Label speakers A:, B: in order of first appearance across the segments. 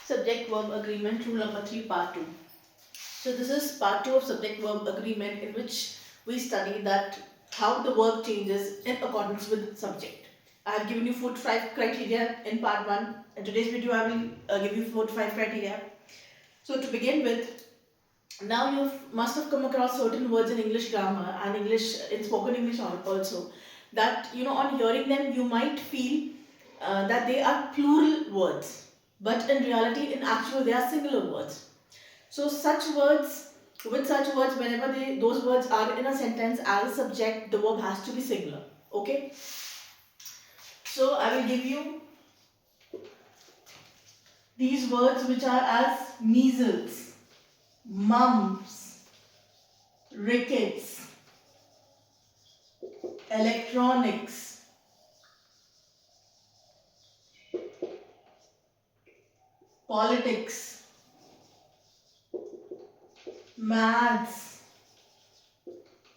A: Subject verb agreement rule number 3 part 2. So this is part 2 of subject verb agreement, in which we study that how the verb changes in accordance with subject. I have given you 4 to 5 criteria in part 1. In today's video I will give you 4 to 5 criteria. So to begin with, now you must have come across certain words in English grammar and English in spoken English also, that on hearing them you might feel that they are plural words, but in reality, in actual, they are singular words. So with such words, whenever those words are in a sentence as a subject, the verb has to be singular. Okay. So I will give you these words which are as measles, mumps, rickets, electronics, politics, maths.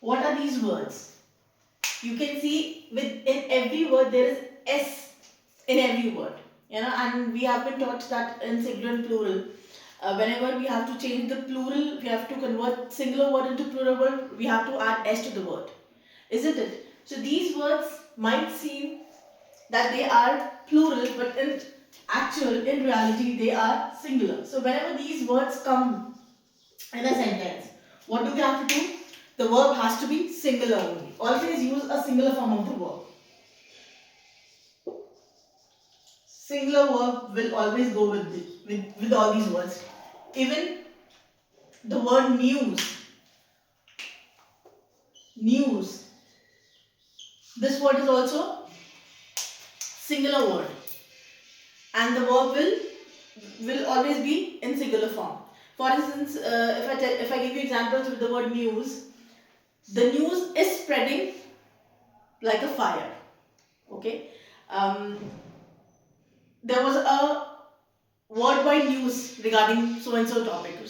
A: What are these words? You can see within every word there is S in every word. And we have been taught that in singular and plural, whenever we have to change the plural, we have to convert singular word into plural word, we have to add S to the word. Isn't it? So these words might seem that they are plural, but in reality, they are singular. So whenever these words come in a sentence, what do we have to do? The verb has to be singular only. Always use a singular form of the verb. Singular verb will always go with all these words. Even the word news. This word is also singular word, and the verb will always be in singular form. For instance, if I give you examples with the word news, the news is spreading like a fire. Okay. There was a worldwide news regarding so and so topic.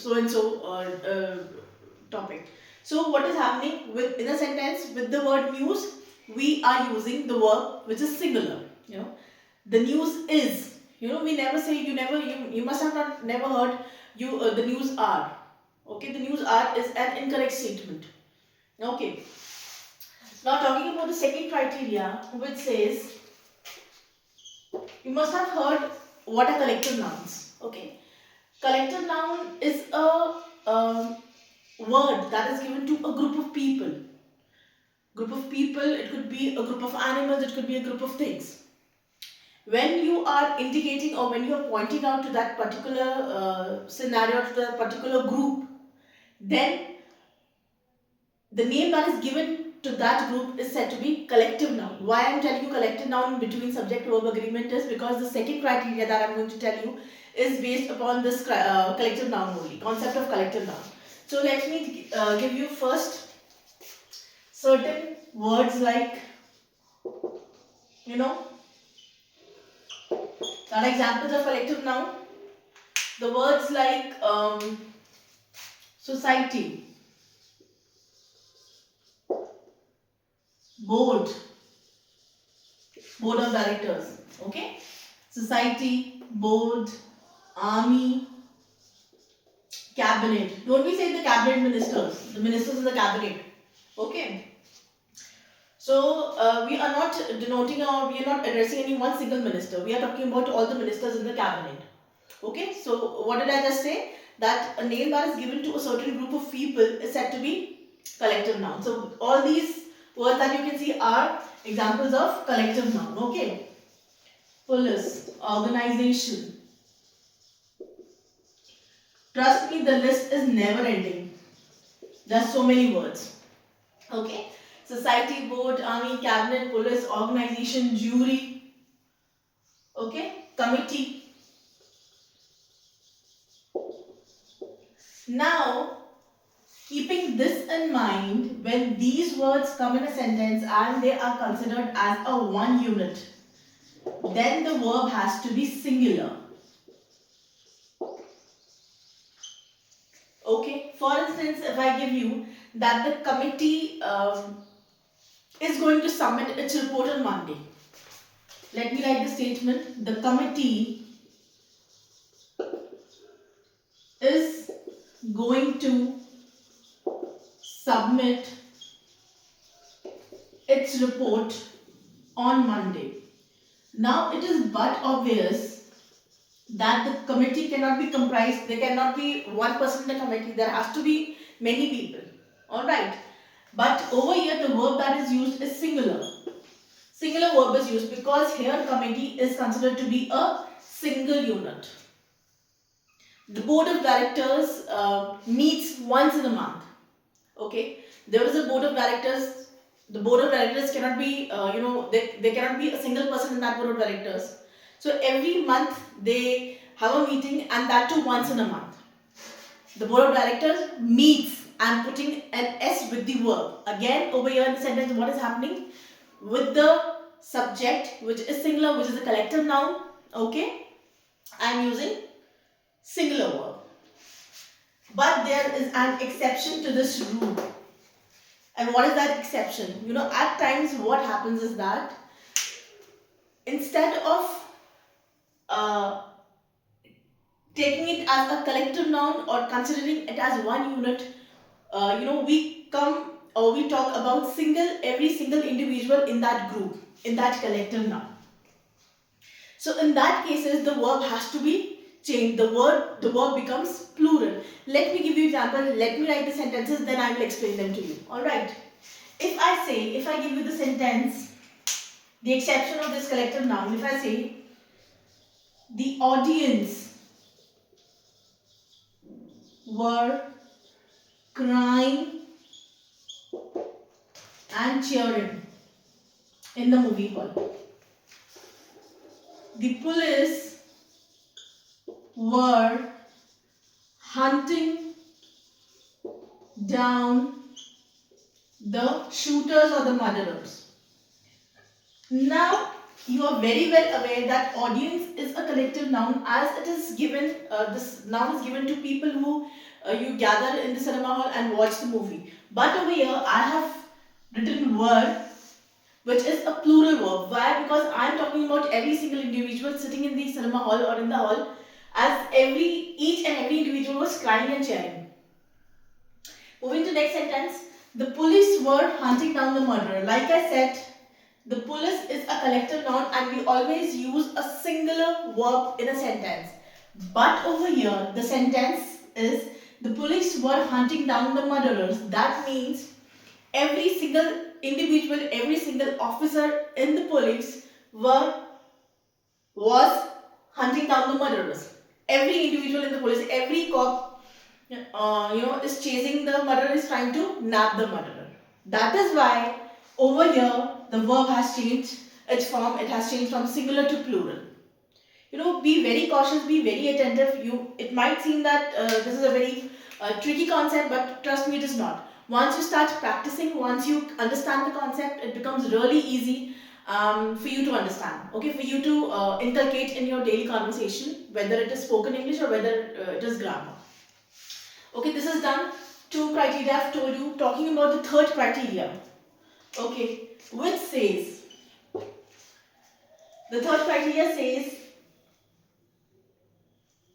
A: So what is happening in a sentence with the word news? We are using the verb which is singular. The news is. We never say, you must have not never heard the news are. Okay, the news are is an incorrect statement. Okay. Now talking about the second criteria, which says, you must have heard what are collective nouns. Okay. Collective noun is a word that is given to a group of people. It could be a group of animals, it could be a group of things. When you are indicating or when you are pointing out to that particular scenario, to that particular group, then the name that is given to that group is said to be collective noun. Why I am telling you collective noun in between subject verb agreement is because the second criteria that I am going to tell you is based upon this collective noun only, concept of collective noun. So let me give you first certain words like, that are examples of collective noun. The words like society, board of directors. Okay, society, board, army, cabinet. Don't we say the cabinet ministers? The ministers in the cabinet. Okay. So we are not denoting or we are not addressing any one single minister. We are talking about all the ministers in the cabinet. Okay. So what did I just say? That a name that is given to a certain group of people is said to be collective noun. So all these words that you can see are examples of collective noun. Okay. Police, organization. Trust me, the list is never ending. There are so many words. Okay. Society, board, army, cabinet, police, organization, jury. Okay. Committee. Now, keeping this in mind, when these words come in a sentence and they are considered as a one unit, then the verb has to be singular. Okay. For instance, if I give you that the committee is going to submit its report on Monday. Let me write the statement. The committee going to submit its report on Monday. Now it is but obvious that the committee cannot be comprised, there cannot be one person in the committee, there has to be many people. Alright. But over here the verb that is used is singular. Singular verb is used because here committee is considered to be a single unit. The board of directors meets once in a month. Okay, there is a board of directors. The board of directors cannot be, there cannot be a single person in that board of directors. So every month they have a meeting, and that too once in a month. The board of directors meets, and putting an S with the verb. Again, over here in the sentence, what is happening? With the subject, which is singular, which is a collective noun, okay, I am using singular verb. But there is an exception to this rule. And what is that exception? You know, at times what happens is that instead of taking it as a collective noun or considering it as one unit, we come or we talk about every single individual in that group, in that collective noun. So in that cases, the verb has to be changed. The verb becomes plural. Let me give you example. Let me write the sentences, then I will explain them to you. Alright. If I give you the sentence, the exception of this collective noun, if I say, the audience were crying and cheering in the movie hall. The police were hunting down the shooters or the murderers. Now, you are very well aware that audience is a collective noun, as it is given, this noun is given to people who you gather in the cinema hall and watch the movie. But over here, I have written were, which is a plural verb. Why? Because I am talking about every single individual sitting in the cinema hall or in the hall, as each and every individual was crying and cheering. Moving to next sentence, the police were hunting down the murderer. Like I said, the police is a collective noun and we always use a singular verb in a sentence. But over here, the sentence is, the police were hunting down the murderers. That means every single individual, every single officer in the police was hunting down the murderers. Every individual in the police, every cop, is chasing the murderer, is trying to nab the murderer. That is why over here the verb has changed its form. It has changed from singular to plural. Be very cautious, be very attentive. It might seem that this is a very tricky concept, but trust me, it is not. Once you start practicing, once you understand the concept, it becomes really easy for you to understand. Okay, for you to inculcate in your daily conversation, whether it is spoken English or whether it is grammar. Okay, this is done. 2 criteria I've told you. Talking about the third criteria. Okay, which says, the third criteria says,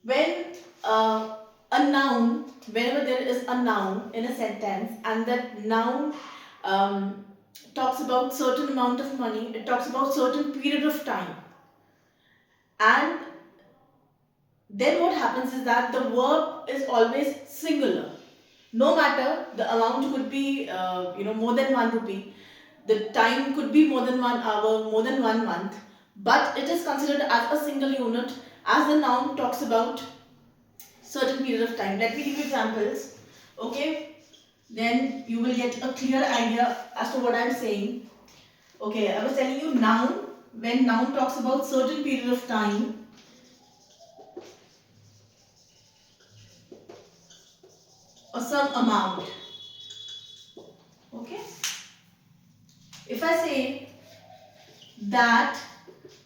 A: when a noun, whenever there is a noun in a sentence and that noun talks about certain amount of money, it talks about certain period of time, and then what happens is that the verb is always singular. No matter the amount could be more than 1 rupee, the time could be more than 1 hour, more than 1 month, but it is considered as a single unit as the noun talks about certain period of time. Let me give you examples. Okay, then you will get a clear idea as to what I am saying. Okay, I was telling you noun, when noun talks about certain period of time, or some amount. Okay, if I say that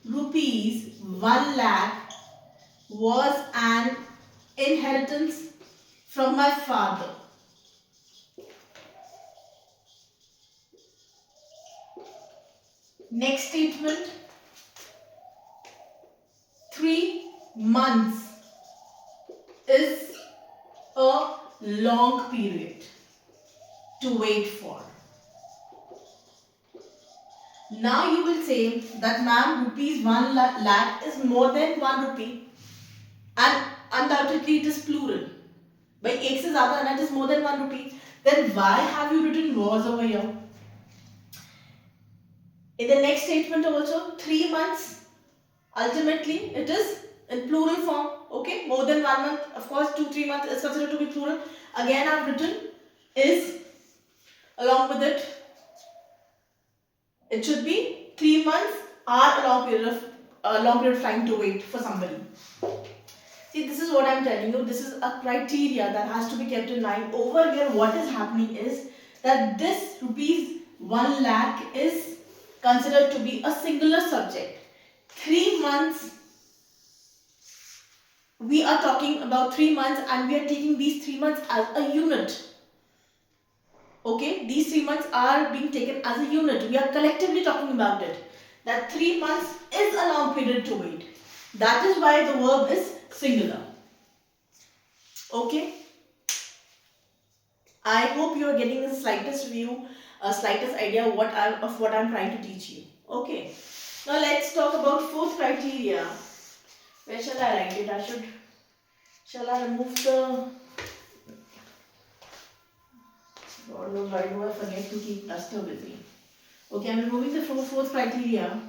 A: rupees 1 lakh was an inheritance from my father, next statement, 3 months is a long period to wait for. Now you will say that ma'am, rupees 1 lakh is more than 1 rupee, and undoubtedly it is plural. By ek se zyada and it is more than 1 rupee. Then why have you written was over here? In the next statement also, 3 months, ultimately it is in plural form. Okay, more than 1 month, of course 2-3 months is considered to be plural. Again I have written is along with it. It should be 3 months are a long period of time to wait for somebody. See, this is what I am telling you. This is a criteria that has to be kept in mind. Over here, what is happening is that this rupees 1 lakh is considered to be a singular subject. 3 months, we are talking about 3 months and we are taking these 3 months as a unit. Okay, these 3 months are being taken as a unit. We are collectively talking about it. That 3 months is a long period to wait. That is why the verb is singular. Okay. I hope you are getting the slightest view, slightest idea of what I'm trying to teach you. Okay. Now let's talk about fourth criteria. Where shall I write it? Shall I remove the... God knows why do I forget to keep duster with me. Okay, I'm removing the fourth criteria.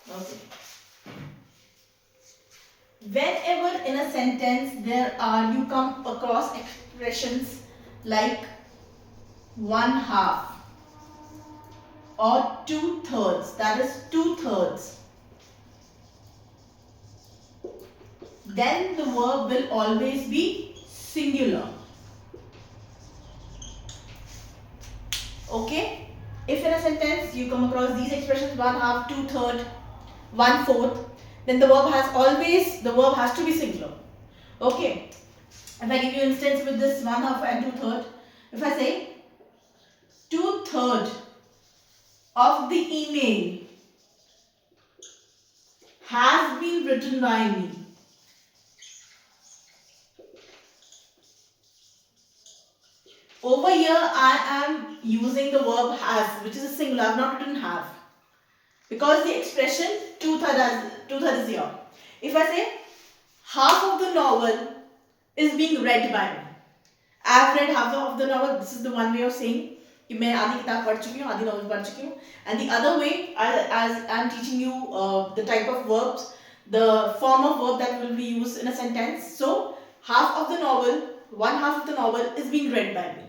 A: Okay. Whenever in a sentence you come across expressions like 1/2 or 2/3, that is 2/3, then the verb will always be singular. Okay? If in a sentence you come across these expressions 1/2, 2/3, 1/4, then the verb has to be singular. Okay? If I give you instance with this 1/2 and 2/3, if I say 2/3 of the email has been written by me. Over here I am using the verb has, which is a singular. I have not written have, because the expression 2/3 is here. If I say half of the novel is being read by me, I have read half of the novel. This is the one way of saying कि मैं आधी किताब पढ़ चुकी हूँ, आधी novel पढ़ चुकी हूँ. And the other way, as I am teaching you the type of verbs, the form of verb that will be used in a sentence. So half of the novel, 1/2 of the novel is being read by me.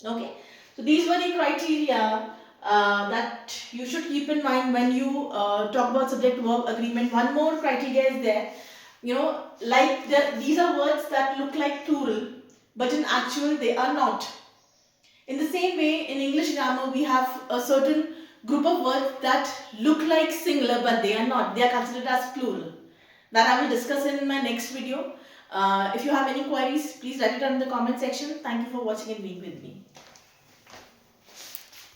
A: Okay. So these were the criteria that you should keep in mind when you talk about subject-verb agreement. One more criteria is there. You know, like these are words that look like plural, but in actual they are not. In the same way, in English grammar, we have a certain group of words that look like singular, but they are not. They are considered as plural. That I will discuss in my next video. If you have any queries, please write it down in the comment section. Thank you for watching and being with me.